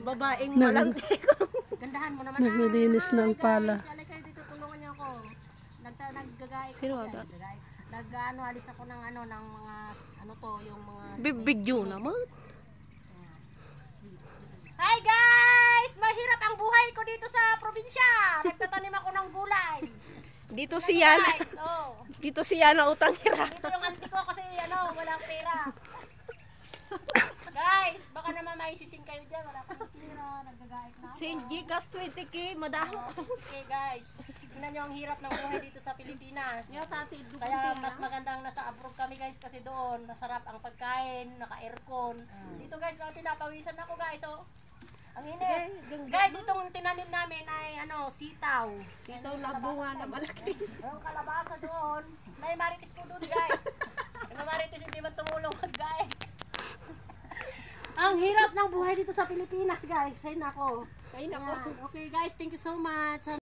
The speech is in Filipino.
Babaeng malandi. Gandahan mo naman. Naglilinis ng pala. Alay kayo dito, tulungan niyo ako. Naggagait Sino ako. ata? Nag-ano, alis ako ng ano, ng mga, ano to, yung mga... Bibidyo naman. Hi guys! Mahirap ang buhay ko dito sa probinsya. Nagtatanim ako ng gulay. Dito si Yana. Guys, oh. Dito si Yana utang hira. Dito yung auntie ko kasi ano, walang pera. Guys, baka naman maisising kayo dyan. Wala akong pera. Nagagait na ako. St. Gigas 20K, madamo. Okay guys, tingnan nyo ang hirap ng buhay dito sa Pilipinas. Kaya mas magandang nasa abroad kami guys kasi doon masarap ang pagkain, naka-aircon. Dito guys, tinapawisan ako guys, oh. Ang init. Guys, itong tinanim namin ay ano, sitaw. Sitaw na bunga na malaki. Yung kalabasa doon. May marites po doon guys. Yung marites hindi man tumulong mag-guys. Ang hirap ng buhay dito sa Pilipinas guys. Ay nako. Ay nako. Okay guys, thank you so much.